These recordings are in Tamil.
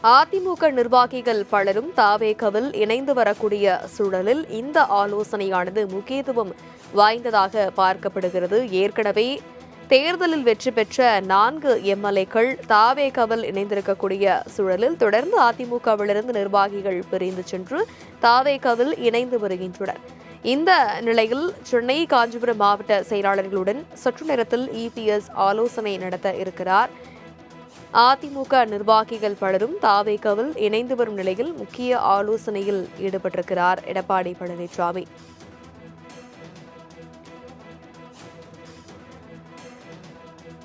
அதிமுக நிர்வாகிகள் பலரும் தாவேகவில் இணைந்து வரக்கூடிய சூழலில் இந்த ஆலோசனையானது முக்கியத்துவம் வாய்ந்ததாக பார்க்கப்படுகிறது. ஏற்கனவே தேர்தலில் வெற்றி பெற்ற 4 எம்எல்ஏக்கள் தாவேகவில் இணைந்திருக்கக்கூடிய சூழலில் தொடர்ந்து அதிமுகவிலிருந்து நிர்வாகிகள் பிரிந்து சென்று தாவேகவில் இணைந்து வருகின்றனர். இந்த நிலையில் சென்னை காஞ்சிபுரம் மாவட்ட செயலாளர்களுடன் சற்று நேரத்தில் இபிஎஸ் ஆலோசனை நடத்த இருக்கிறார். அதிமுக நிர்வாகிகள் பலரும் தாவேகவில் இணைந்து வரும் நிலையில் முக்கிய ஆலோசனையில் ஈடுபட்டிருக்கிறார் எடப்பாடி பழனிசாமி.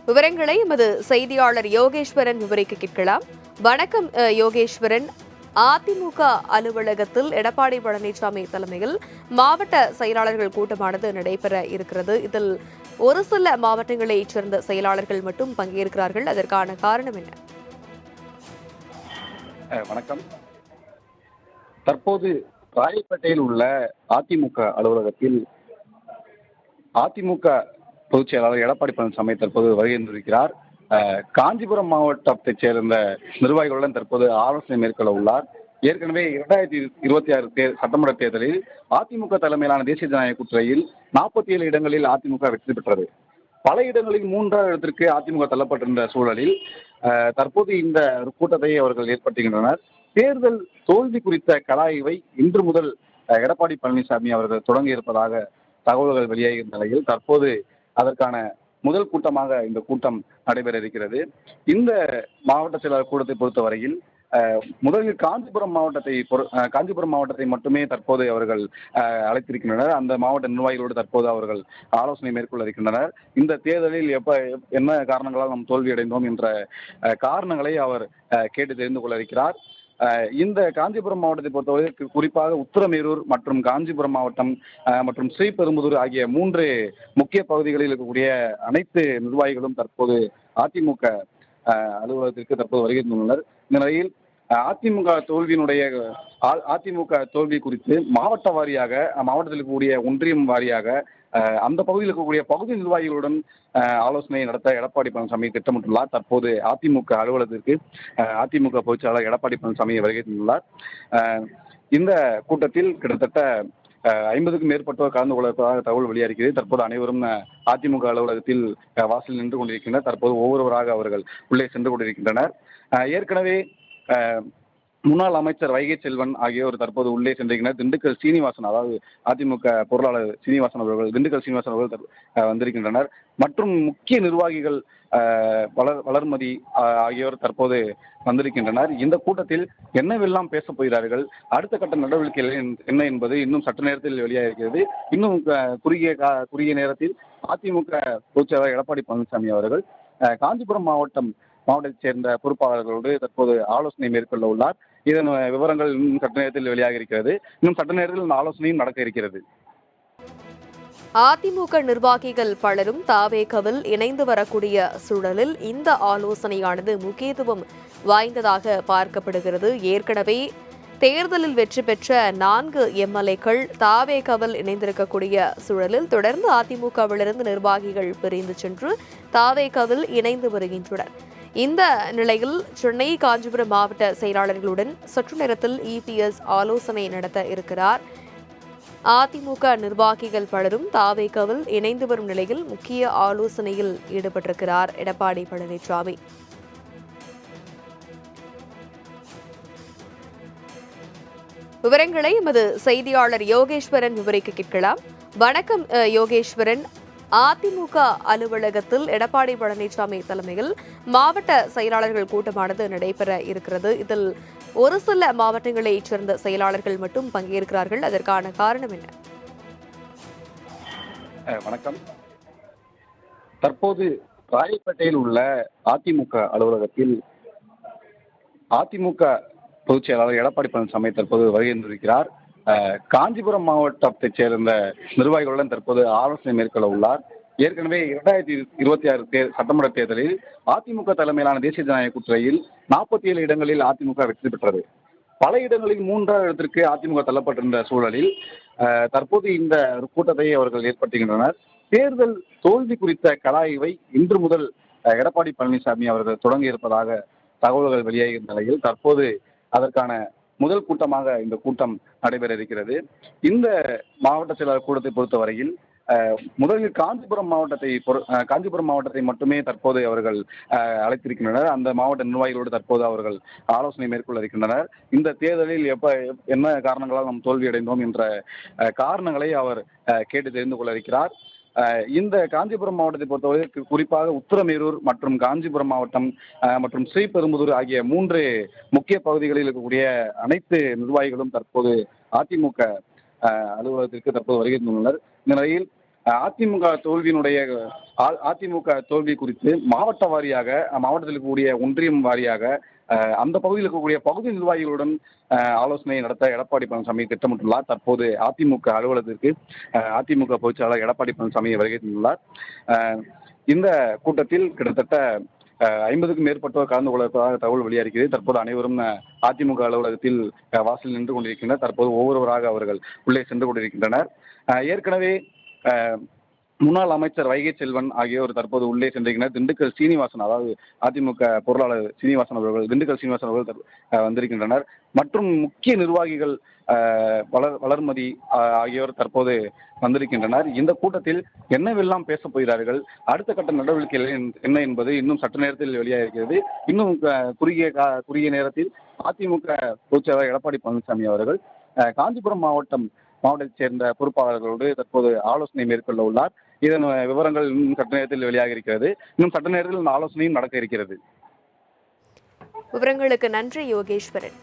விவரங்களை எமது செய்தியாளர் யோகேஸ்வரன் விவரிக்க கேட்கலாம். வணக்கம் யோகேஸ்வரன். அதிமுக அலுவலகத்தில் எடப்பாடி பழனிசாமி தலைமையில் மாவட்ட செயலாளர்கள் கூட்டமானது நடைபெற இருக்கிறது. இதில் ஒரு சில மாவட்டங்களைச் சேர்ந்த செயலாளர்கள் மட்டும் பங்கேற்கிறார்கள். அதற்கான காரணம் என்ன? வணக்கம். தற்போது ராயப்பேட்டையில் உள்ள அதிமுக அலுவலகத்தில் அதிமுக பொதுச் செயலாளர் எடப்பாடி பழனிசாமி தற்போது வருகை தந்திருக்கிறார். காஞ்சிபுரம் மாவட்டத்தைச் சேர்ந்த நிர்வாகிகளுடன் தற்போது ஆலோசனை மேற்கொள்ள உள்ளார். ஏற்கனவே 2026 சட்டமன்ற தேர்தலில் அதிமுக தலைமையிலான தேசிய ஜனநாயக கூட்டணியில் 47 இடங்களில் அதிமுக வெற்றி பெற்றது. பல இடங்களில் 3வது இடத்திற்கு அதிமுக தள்ளப்பட்டிருந்த சூழலில் தற்போது இந்த கூட்டத்தை அவர்கள் ஏற்படுத்துகின்றனர். தேர்தல் தோல்வி குறித்த கலாய்வை இன்று முதல் எடப்பாடி பழனிசாமி அவர்கள் தொடங்கி இருப்பதாக தகவல்கள் வெளியாகிய நிலையில் தற்போது அதற்கான முதல் கூட்டமாக இந்த கூட்டம் நடைபெற இருக்கிறது. இந்த மாவட்ட செயலாளர் கூட்டத்தை பொறுத்தவரையில் முதலில் காஞ்சிபுரம் மாவட்டத்தை மட்டுமே தற்போது அவர்கள் அழைத்திருக்கின்றனர். அந்த மாவட்ட நிர்வாகிகளோடு தற்போது அவர்கள் ஆலோசனை மேற்கொள்ள இருக்கின்றனர். இந்த தேர்தலில் என்ன காரணங்களால் நாம் தோல்வியடைந்தோம் என்ற காரணங்களை அவர் கேட்டு தெரிந்து கொள்ள இருக்கிறார். இந்த காஞ்சிபுரம் மாவட்டத்தை பொறுத்தவரை குறிப்பாக உத்திரமேரூர் மற்றும் காஞ்சிபுரம் மாவட்டம் மற்றும் ஸ்ரீபெரும்புதூர் ஆகிய 3 முக்கிய பகுதிகளில் இருக்கக்கூடிய அனைத்து நிர்வாகிகளும் தற்போது அதிமுக அலுவலகத்திற்கு தற்போது வருகை தந்துள்ளனர். இந்த நிலையில் அதிமுக தோல்வி குறித்து மாவட்ட வாரியாக மாவட்டத்தில் இருக்கக்கூடிய ஒன்றியம் வாரியாக அந்த பகுதியில் இருக்கக்கூடிய பகுதி நிர்வாகிகளுடன் ஆலோசனை நடத்த எடப்பாடி பழனிசாமி திட்டமிட்டுள்ளார். தற்போது அதிமுக அலுவலகத்திற்கு அதிமுக பொதுச்செயலாளர் எடப்பாடி பழனிசாமி வருகை தந்துள்ளார். இந்த கூட்டத்தில் கிட்டத்தட்ட 50க்கும் மேற்பட்டோர் கலந்து கொள்வதற்காக தகவல் வெளியாகிறது. தற்போது அனைவரும் அதிமுக அலுவலகத்தில் வாசலில் நின்று கொண்டிருக்கின்றனர். தற்போது ஒவ்வொருவராக அவர்கள் உள்ளே சென்று கொண்டிருக்கின்றனர். ஏற்கனவே முன்னாள் அமைச்சர் வைகை செல்வன் ஆகியோர் தற்போது உள்ளே சென்றிருக்கிறார். திண்டுக்கல் சீனிவாசன், அதாவது அதிமுக பொருளாளர் திண்டுக்கல் சீனிவாசன் அவர்கள் வந்திருக்கின்றனர். மற்றும் முக்கிய நிர்வாகிகள் வளர்மதி ஆகியோர் தற்போது வந்திருக்கின்றனர். இந்த கூட்டத்தில் என்னவெல்லாம் பேசப் போகிறார்கள், அடுத்த கட்ட நடவடிக்கைகள் என்ன என்பது இன்னும் சற்று நேரத்தில் வெளியாக இருக்கிறது. இன்னும் குறுகிய நேரத்தில் அதிமுக பொதுச்செயலாளர் எடப்பாடி பழனிசாமி அவர்கள் காஞ்சிபுரம் மாவட்டத்தைச் சேர்ந்த பொறுப்பாளர்களோடு தற்போது ஆலோசனை மேற்கொள்ள உள்ளார். இதன் விவரங்கள் இன்னும் சட்ட நேரத்தில் வெளியாக இருக்கிறது. இன்னும் சட்ட நேரத்தில் இந்த ஆலோசனையும் நடக்க இருக்கிறது. அதிமுக நிர்வாகிகள் பலரும் தாவேகவில் இணைந்து வரக்கூடிய சூழலில் இந்த ஆலோசனையானது முக்கியத்துவம் வாய்ந்ததாக பார்க்கப்படுகிறது. ஏற்கனவே தேர்தலில் வெற்றி பெற்ற 4 எம்எல்ஏக்கள் தாவேகவில் இணைந்திருக்கக்கூடிய சூழலில் தொடர்ந்து அதிமுகவிலிருந்து நிர்வாகிகள் பிரிந்து சென்று தாவேகவில் இணைந்து வருகின்றனர். இந்த நிலையில் சென்னை காஞ்சிபுரம் மாவட்ட செயலாளர்களுடன் சற்று நேரத்தில் இபிஎஸ் ஆலோசனை நடத்த இருக்கிறார். அதிமுக நிர்வாகிகள் பலரும் தாவேகவில் இணைந்து வரும் நிலையில் முக்கிய ஆலோசனையில் ஈடுபட்டிருக்கிறார் எடப்பாடி பழனிசாமி. விவரங்களை எமது செய்தியாளர் யோகேஸ்வரன் விவரிக்க கேட்கலாம். வணக்கம் யோகேஸ்வரன். அதிமுக அலுவலகத்தில் எடப்பாடி பழனிசாமி தலைமையில் மாவட்ட செயலாளர்கள் கூட்டமானது நடைபெற இருக்கிறது. இதில் ஒரு சில மாவட்டங்களைச் சேர்ந்த செயலாளர்கள் மட்டும் பங்கேற்கிறார்கள். அதற்கான காரணம் என்ன? வணக்கம். தற்போது ராயப்பேட்டையில் உள்ள அதிமுக அலுவலகத்தில் அதிமுக பொதுச் செயலாளர் எடப்பாடி பழனிசாமி தற்போது வருகை தந்திருக்கிறார். காஞ்சிபுரம் மாவட்டத்தைச் சேர்ந்த நிர்வாகிகளுடன் தற்போது ஆலோசனை மேற்கொள்ள உள்ளார். ஏற்கனவே 2026 சட்டமன்ற தேர்தலில் அதிமுக தலைமையிலான தேசிய ஜனநாயக கூட்டணியில் 47 இடங்களில் அதிமுக வெற்றி பெற்றது. பல இடங்களில் 3வது இடத்திற்கு அதிமுக தள்ளப்பட்டிருந்த சூழலில் தற்போது இந்த கூட்டத்தை அவர்கள் ஏற்படுத்துகின்றனர். தேர்தல் தோல்வி குறித்த கலாய்வை இன்று முதல் எடப்பாடி பழனிசாமி அவர்கள் தொடங்கி இருப்பதாக தகவல்கள் வெளியாகிய நிலையில் தற்போது அதற்கான முதல் கூட்டமாக இந்த கூட்டம் நடைபெற இருக்கிறது. இந்த மாவட்ட செயலாளர் கூட்டத்தை பொறுத்தவரையில் முதலில் காஞ்சிபுரம் மாவட்டத்தை மட்டுமே தற்போது அவர்கள் அழைத்திருக்கின்றனர். அந்த மாவட்ட நிர்வாகிகளோடு தற்போது அவர்கள் ஆலோசனை மேற்கொள்ள இருக்கின்றனர். இந்த தேர்தலில் என்ன காரணங்களால் நாம் தோல்வியடைந்தோம் என்ற காரணங்களை அவர் கேட்டு தெரிந்து கொள்ள இருக்கிறார். இந்த காஞ்சிபுரம் மாவட்டத்தை பொறுத்தவரை குறிப்பாக உத்திரமேரூர் மற்றும் காஞ்சிபுரம் மாவட்டம் மற்றும் ஸ்ரீபெரும்புதூர் ஆகிய 3 முக்கிய பகுதிகளில் இருக்கக்கூடிய அனைத்து நிர்வாகிகளும் தற்போது அதிமுக அலுவலகத்திற்கு தற்போது வருகை தந்துள்ளனர். இந்த நிலையில் அதிமுக தோல்வி குறித்து மாவட்ட வாரியாக மாவட்டத்தில் இருக்கக்கூடிய ஒன்றியம் வாரியாக அந்த பகுதியில் இருக்கக்கூடிய பகுதி நிர்வாகிகளுடன் ஆலோசனை நடத்த எடப்பாடி பழனிசாமி திட்டமிட்டுள்ளார். தற்போது அதிமுக அலுவலகத்திற்கு அதிமுக பொதுச்செயலாளர் எடப்பாடி பழனிசாமி வருகை தந்துள்ளார். இந்த கூட்டத்தில் கிட்டத்தட்ட 50க்கும் மேற்பட்டோர் கலந்து கொள்வதற்காக தகவல் வெளியாகிறது. தற்போது அனைவரும் அதிமுக அலுவலகத்தில் வாசலில் நின்று கொண்டிருக்கின்றனர். தற்போது ஒவ்வொருவராக அவர்கள் உள்ளே சென்று கொண்டிருக்கின்றனர். ஏற்கனவே முன்னாள் அமைச்சர் வைகை செல்வன் ஆகியோர் தற்போது உள்ளே சென்றிருக்கின்றனர். திண்டுக்கல் சீனிவாசன், அதாவது அதிமுக பொருளாளர் திண்டுக்கல் சீனிவாசன் அவர்கள் வந்திருக்கின்றனர். மற்றும் முக்கிய நிர்வாகிகள் வளர்மதி ஆகியோர் தற்போது வந்திருக்கின்றனர். இந்த கூட்டத்தில் என்னவெல்லாம் பேசப் போகிறார்கள், அடுத்த கட்ட நடவடிக்கைகள் என்ன என்பது இன்னும் சற்று நேரத்தில் வெளியாக இருக்கிறது. இன்னும் குறுகிய நேரத்தில் அதிமுக பொதுச்செயலாளர் எடப்பாடி பழனிசாமி அவர்கள் காஞ்சிபுரம் மாவட்டத்தைச் சேர்ந்த பொறுப்பாளர்களோடு தற்போது ஆலோசனை மேற்கொள்ள உள்ளார். இதன் விவரங்கள் இன்னும் சற்று நேரத்தில் வெளியாக இருக்கிறது. இன்னும் சற்று நேரத்தில் இந்த ஆலோசனையும் நடக்க இருக்கிறது. விவரங்களுக்கு நன்றி யோகேஸ்வரன்.